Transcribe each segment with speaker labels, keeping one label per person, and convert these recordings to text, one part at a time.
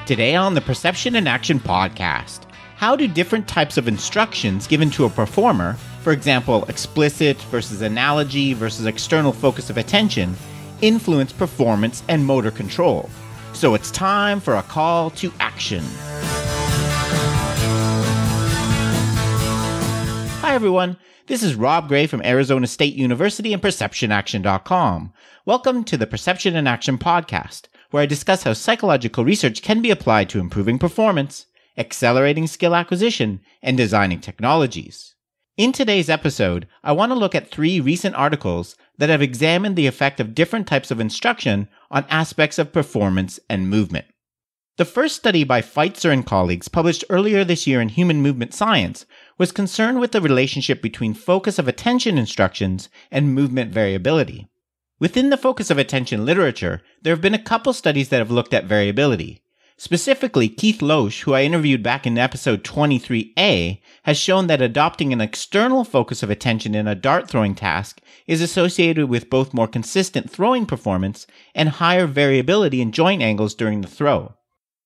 Speaker 1: Today on the Perception and Action podcast, how do different types of instructions given to a performer, for example, explicit versus analogy versus external focus of attention, influence performance and motor control? So it's time for a call to action. Hi everyone, this is Rob Gray from Arizona State University and PerceptionAction.com. Welcome to the Perception and Action podcast, where I discuss how psychological research can be applied to improving performance, accelerating skill acquisition, and designing technologies. In today's episode, I want to look at 3 recent articles that have examined the effect of different types of instruction on aspects of performance and movement. The first study by Feitzer and colleagues, published earlier this year in Human Movement Science, was concerned with the relationship between focus of attention instructions and movement variability. Within the focus of attention literature, there have been a couple studies that have looked at variability. Specifically, Keith Loesch, who I interviewed back in episode 23A, has shown that adopting an external focus of attention in a dart throwing task is associated with both more consistent throwing performance and higher variability in joint angles during the throw.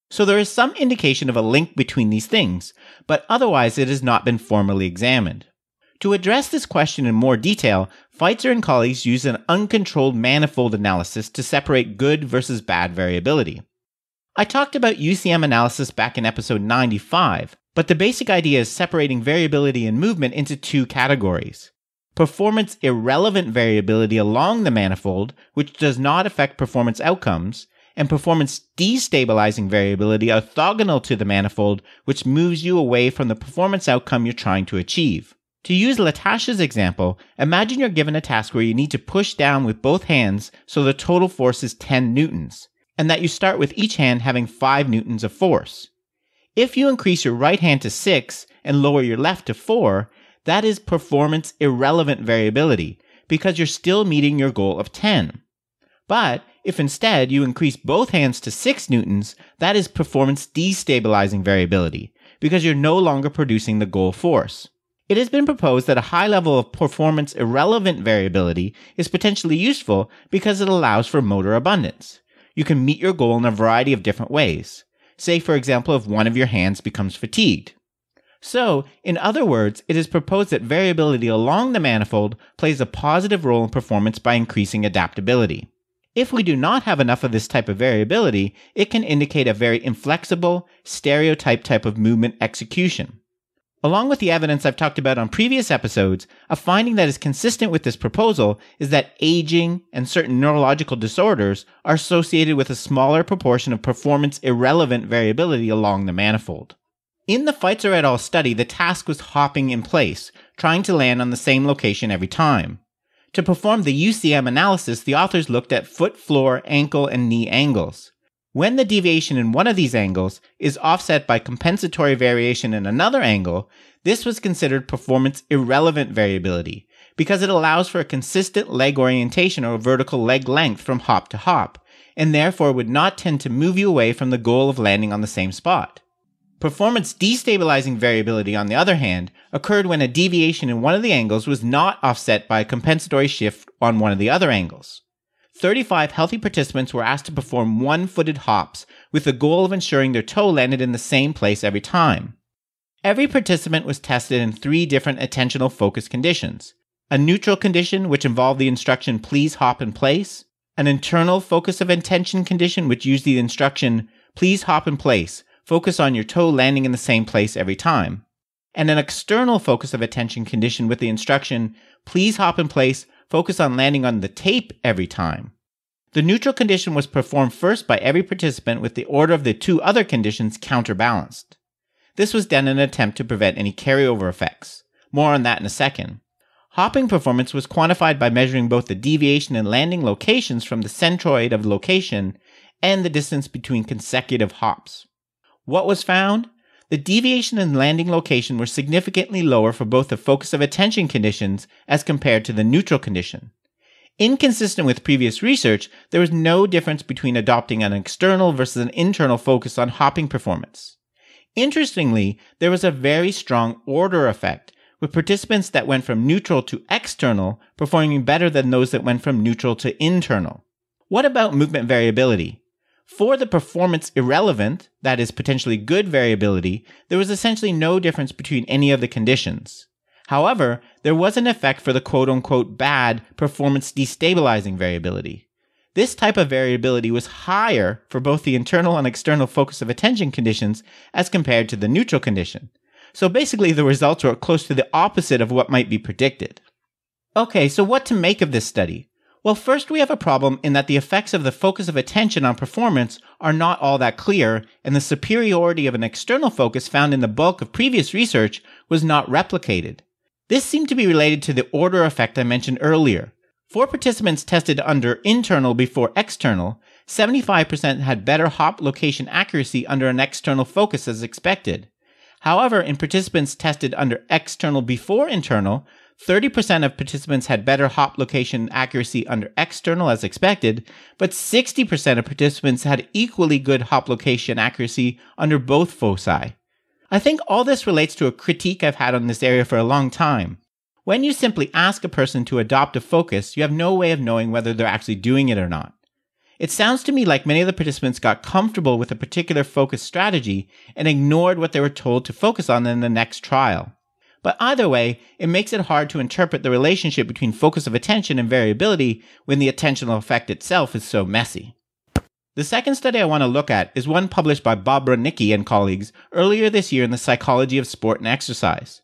Speaker 1: So there is some indication of a link between these things, but otherwise it has not been formally examined. To address this question in more detail, Feitzer and colleagues used an uncontrolled manifold analysis to separate good versus bad variability. I talked about UCM analysis back in episode 95, but the basic idea is separating variability in movement into 2 categories. Performance irrelevant variability along the manifold, which does not affect performance outcomes, and performance destabilizing variability orthogonal to the manifold, which moves you away from the performance outcome you're trying to achieve. To use Latash's example, imagine you're given a task where you need to push down with both hands so the total force is 10 newtons, and that you start with each hand having 5 newtons of force. If you increase your right hand to 6 and lower your left to 4, that is performance irrelevant variability, because you're still meeting your goal of 10. But if instead you increase both hands to 6 newtons, that is performance destabilizing variability, because you're no longer producing the goal force. It has been proposed that a high level of performance irrelevant variability is potentially useful because it allows for motor abundance. You can meet your goal in a variety of different ways. Say, for example, if one of your hands becomes fatigued. So, in other words, it is proposed that variability along the manifold plays a positive role in performance by increasing adaptability. If we do not have enough of this type of variability, it can indicate a very inflexible, stereotype type of movement execution. Along with the evidence I've talked about on previous episodes, a finding that is consistent with this proposal is that aging and certain neurological disorders are associated with a smaller proportion of performance irrelevant variability along the manifold. In the Feitzer et al. Study, the task was hopping in place, trying to land on the same location every time. To perform the UCM analysis, the authors looked at foot, floor, ankle, and knee angles. When the deviation in one of these angles is offset by compensatory variation in another angle, this was considered performance irrelevant variability because it allows for a consistent leg orientation or vertical leg length from hop to hop, and therefore would not tend to move you away from the goal of landing on the same spot. Performance destabilizing variability, on the other hand, occurred when a deviation in one of the angles was not offset by a compensatory shift on one of the other angles. 35 healthy participants were asked to perform one-footed hops with the goal of ensuring their toe landed in the same place every time. Every participant was tested in 3 different attentional focus conditions: a neutral condition, which involved the instruction "please hop in place", an internal focus of attention condition, which used the instruction "please hop in place, focus on your toe landing in the same place every time", and an external focus of attention condition with the instruction "please hop in place, focus on landing on the tape every time". The neutral condition was performed first by every participant with the order of the 2 other conditions counterbalanced. This was done in an attempt to prevent any carryover effects. More on that in a second. Hopping performance was quantified by measuring both the deviation in landing locations from the centroid of location and the distance between consecutive hops. What was found? The deviation in landing location were significantly lower for both the focus of attention conditions as compared to the neutral condition. Inconsistent with previous research, there was no difference between adopting an external versus an internal focus on hopping performance. Interestingly, there was a very strong order effect, with participants that went from neutral to external performing better than those that went from neutral to internal. What about movement variability? For the performance irrelevant, that is potentially good variability, there was essentially no difference between any of the conditions. However, there was an effect for the quote-unquote bad performance destabilizing variability. This type of variability was higher for both the internal and external focus of attention conditions as compared to the neutral condition. So basically the results were close to the opposite of what might be predicted. Okay, so what to make of this study? Well, first we have a problem in that the effects of the focus of attention on performance are not all that clear, and the superiority of an external focus found in the bulk of previous research was not replicated. This seemed to be related to the order effect I mentioned earlier. For participants tested under internal before external, 75% had better hop location accuracy under an external focus as expected. However, in participants tested under external before internal, 30% of participants had better hop location accuracy under external as expected, but 60% of participants had equally good hop location accuracy under both foci. I think all this relates to a critique I've had on this area for a long time. When you simply ask a person to adopt a focus, you have no way of knowing whether they're actually doing it or not. It sounds to me like many of the participants got comfortable with a particular focus strategy and ignored what they were told to focus on in the next trial. But either way, it makes it hard to interpret the relationship between focus of attention and variability when the attentional effect itself is so messy. The second study I want to look at is one published by Bob Rudnicki and colleagues earlier this year in the Psychology of Sport and Exercise.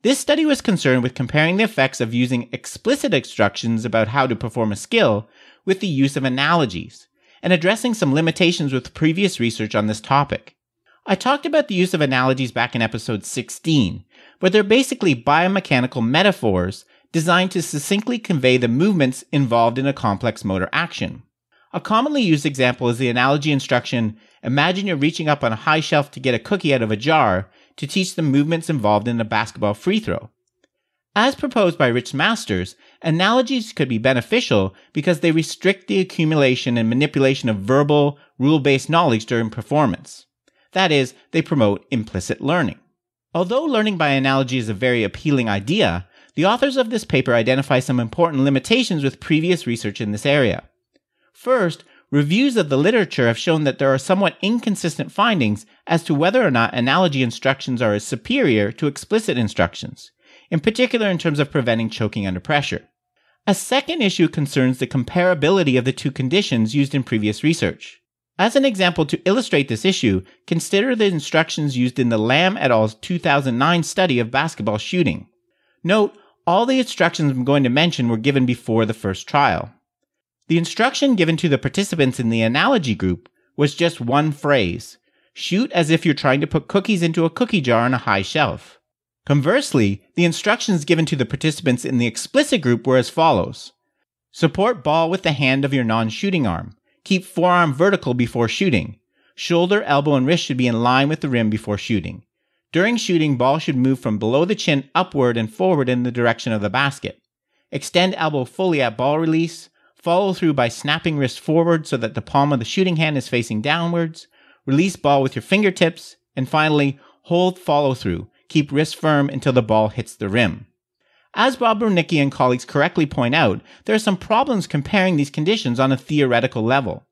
Speaker 1: This study was concerned with comparing the effects of using explicit instructions about how to perform a skill with the use of analogies, and addressing some limitations with previous research on this topic. I talked about the use of analogies back in episode 16, but they're basically biomechanical metaphors designed to succinctly convey the movements involved in a complex motor action. A commonly used example is the analogy instruction, imagine you're reaching up on a high shelf to get a cookie out of a jar to teach the movements involved in a basketball free throw. As proposed by Rich Masters, analogies could be beneficial because they restrict the accumulation and manipulation of verbal, rule-based knowledge during performance. That is, they promote implicit learning. Although learning by analogy is a very appealing idea, the authors of this paper identify some important limitations with previous research in this area. First, reviews of the literature have shown that there are somewhat inconsistent findings as to whether or not analogy instructions are superior to explicit instructions, in particular in terms of preventing choking under pressure. A second issue concerns the comparability of the two conditions used in previous research. As an example to illustrate this issue, consider the instructions used in the Lamb et al.'s 2009 study of basketball shooting. Note, all the instructions I'm going to mention were given before the first trial. The instruction given to the participants in the analogy group was just one phrase: shoot as if you're trying to put cookies into a cookie jar on a high shelf. Conversely, the instructions given to the participants in the explicit group were as follows: support ball with the hand of your non-shooting arm. Keep forearm vertical before shooting. Shoulder, elbow, and wrist should be in line with the rim before shooting. During shooting, ball should move from below the chin upward and forward in the direction of the basket. Extend elbow fully at ball release. Follow through by snapping wrist forward so that the palm of the shooting hand is facing downwards. Release ball with your fingertips. And finally, hold follow through. Keep wrist firm until the ball hits the rim. As Bob Rudnicki and colleagues correctly point out, there are some problems comparing these conditions on a theoretical level.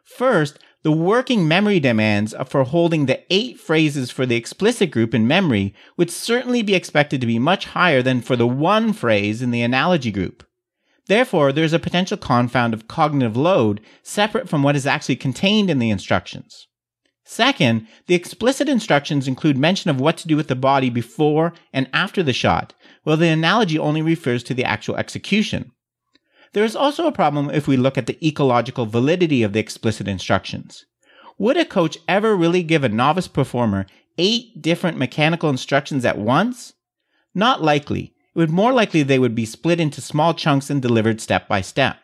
Speaker 1: First, the working memory demands for holding the 8 phrases for the explicit group in memory would certainly be expected to be much higher than for the 1 phrase in the analogy group. Therefore, there is a potential confound of cognitive load separate from what is actually contained in the instructions. Second, the explicit instructions include mention of what to do with the body before and after the shot, while the analogy only refers to the actual execution. There is also a problem if we look at the ecological validity of the explicit instructions. Would a coach ever really give a novice performer 8 different mechanical instructions at once? Not likely. It would more likely they would be split into small chunks and delivered step by step.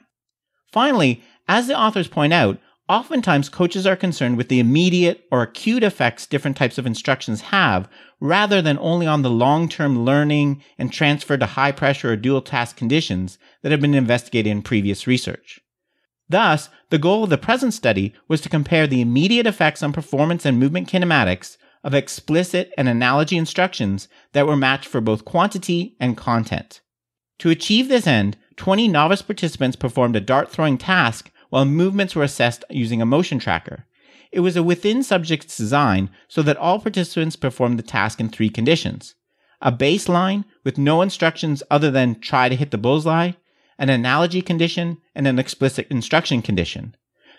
Speaker 1: Finally, as the authors point out, oftentimes coaches are concerned with the immediate or acute effects different types of instructions have, rather than only on the long-term learning and transfer to high-pressure or dual-task conditions that have been investigated in previous research. Thus, the goal of the present study was to compare the immediate effects on performance and movement kinematics of explicit and analogy instructions that were matched for both quantity and content. To achieve this end, 20 novice participants performed a dart-throwing task while movements were assessed using a motion tracker. It was a within-subjects design so that all participants performed the task in 3 conditions: a baseline with no instructions other than try to hit the bullseye, an analogy condition, and an explicit instruction condition.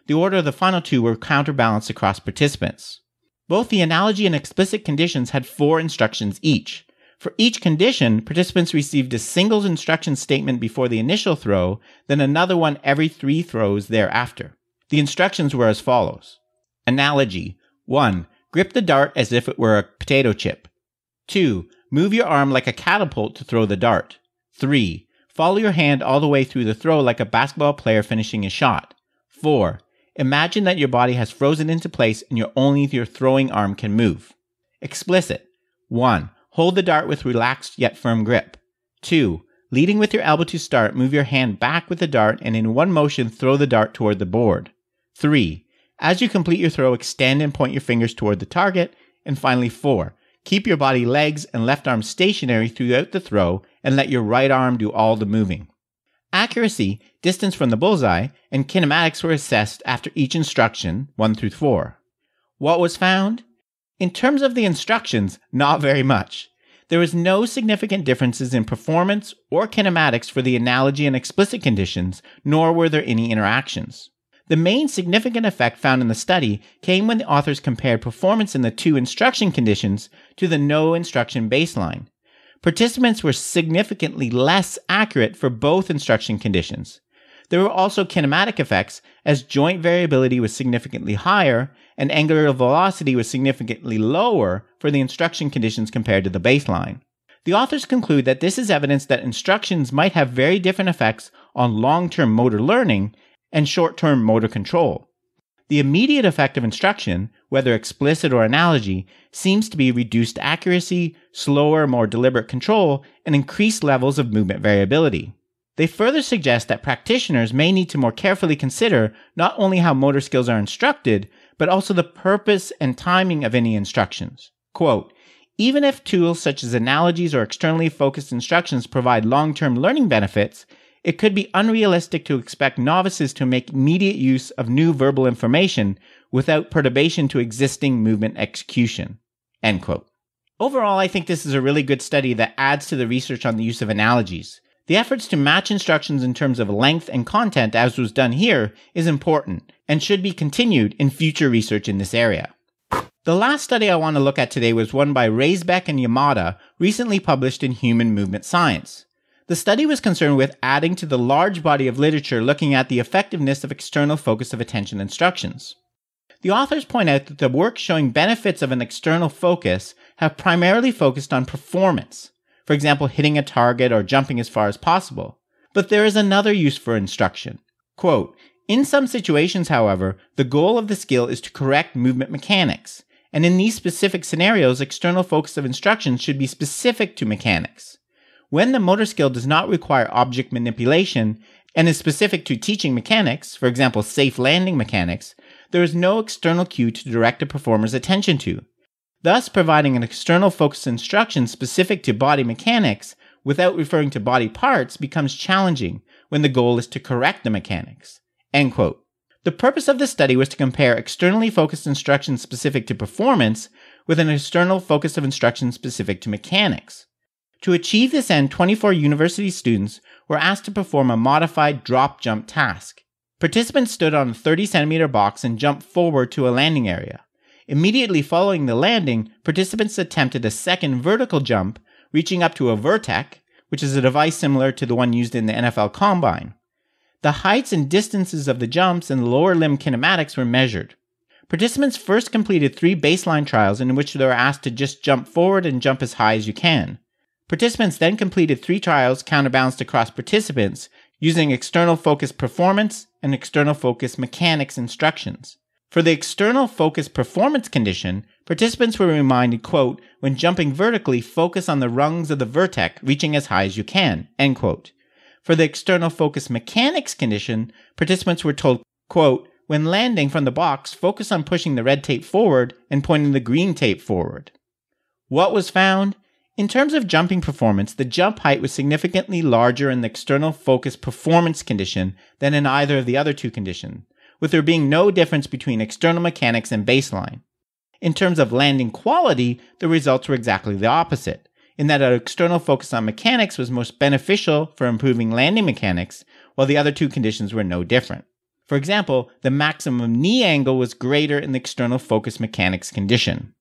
Speaker 1: The order of the final 2 were counterbalanced across participants. Both the analogy and explicit conditions had 4 instructions each. For each condition, participants received a single instruction statement before the initial throw, then another one every 3 throws thereafter. The instructions were as follows. Analogy. 1. Grip the dart as if it were a potato chip. 2. Move your arm like a catapult to throw the dart. 3. Follow your hand all the way through the throw like a basketball player finishing a shot. 4. Imagine that your body has frozen into place and only your throwing arm can move. Explicit. 1. Hold the dart with relaxed yet firm grip. 2. Leading with your elbow to start, move your hand back with the dart and in one motion throw the dart toward the board. 3. As you complete your throw, extend and point your fingers toward the target. And finally 4. Keep your body, legs, and left arm stationary throughout the throw and let your right arm do all the moving. Accuracy, distance from the bullseye, and kinematics were assessed after each instruction, 1 through 4. What was found? In terms of the instructions, not very much. There was no significant differences in performance or kinematics for the analogy and explicit conditions, nor were there any interactions. The main significant effect found in the study came when the authors compared performance in the 2 instruction conditions to the no instruction baseline. Participants were significantly less accurate for both instruction conditions. There were also kinematic effects, as joint variability was significantly higher and angular velocity was significantly lower for the instruction conditions compared to the baseline. The authors conclude that this is evidence that instructions might have very different effects on long-term motor learning and short-term motor control. The immediate effect of instruction, whether explicit or analogy, seems to be reduced accuracy, slower, more deliberate control, and increased levels of movement variability. They further suggest that practitioners may need to more carefully consider not only how motor skills are instructed, but also the purpose and timing of any instructions. Quote, even if tools such as analogies or externally focused instructions provide long-term learning benefits, it could be unrealistic to expect novices to make immediate use of new verbal information without perturbation to existing movement execution. End quote. Overall, I think this is a really good study that adds to the research on the use of analogies. The efforts to match instructions in terms of length and content, as was done here, is important and should be continued in future research in this area. The last study I want to look at today was one by Reisbeck and Yamada, recently published in Human Movement Science. The study was concerned with adding to the large body of literature looking at the effectiveness of external focus of attention instructions. The authors point out that the work showing benefits of an external focus have primarily focused on performance, for example, hitting a target or jumping as far as possible. But there is another use for instruction. Quote, in some situations, however, the goal of the skill is to correct movement mechanics, and in these specific scenarios, external focus of instruction should be specific to mechanics. When the motor skill does not require object manipulation and is specific to teaching mechanics, for example, safe landing mechanics, there is no external cue to direct a performer's attention to. Thus, providing an external focus instruction specific to body mechanics without referring to body parts becomes challenging when the goal is to correct the mechanics. End quote. The purpose of this study was to compare externally focused instruction specific to performance with an external focus of instruction specific to mechanics. To achieve this end, 24 university students were asked to perform a modified drop-jump task. Participants stood on a 30-centimeter box and jumped forward to a landing area. Immediately following the landing, participants attempted a second vertical jump, reaching up to a vertec, which is a device similar to the one used in the NFL Combine. The heights and distances of the jumps and the lower limb kinematics were measured. Participants first completed 3 baseline trials in which they were asked to just jump forward and jump as high as you can. Participants then completed 3 trials counterbalanced across participants using external focus performance and external focus mechanics instructions. For the external focus performance condition, participants were reminded, quote, when jumping vertically, focus on the rungs of the vertec, reaching as high as you can, end quote. For the external focus mechanics condition, participants were told, quote, when landing from the box, focus on pushing the red tape forward and pointing the green tape forward. What was found? In terms of jumping performance, the jump height was significantly larger in the external focus performance condition than in either of the other two conditions, with there being no difference between external mechanics and baseline. In terms of landing quality, the results were exactly the opposite, in that an external focus on mechanics was most beneficial for improving landing mechanics, while the other two conditions were no different. For example, the maximum knee angle was greater in the external focus mechanics condition.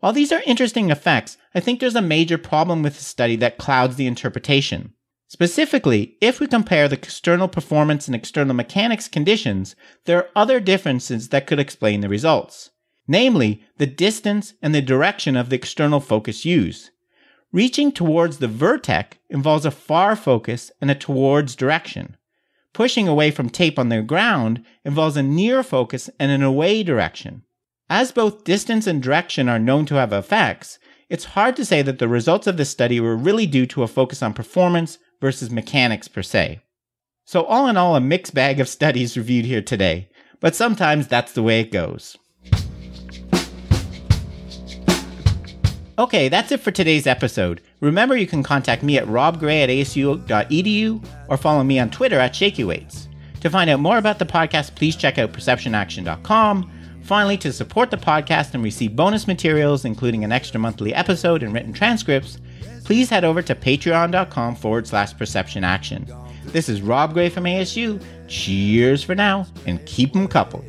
Speaker 1: While these are interesting effects, I think there's a major problem with the study that clouds the interpretation. Specifically, if we compare the external performance and external mechanics conditions, there are other differences that could explain the results. Namely, the distance and the direction of the external focus used. Reaching towards the vertex involves a far focus and a towards direction. Pushing away from tape on the ground involves a near focus and an away direction. As both distance and direction are known to have effects, it's hard to say that the results of this study were really due to a focus on performance versus mechanics per se. So all in all, a mixed bag of studies reviewed here today, but sometimes that's the way it goes. Okay, that's it for today's episode. Remember, you can contact me at robgray@asu.edu or follow me on Twitter at ShakyWeights. To find out more about the podcast, please check out perceptionaction.com. Finally, to support the podcast and receive bonus materials, including an extra monthly episode and written transcripts, please head over to patreon.com/perceptionaction. This is Rob Gray from ASU. Cheers for now, and keep 'em coupled.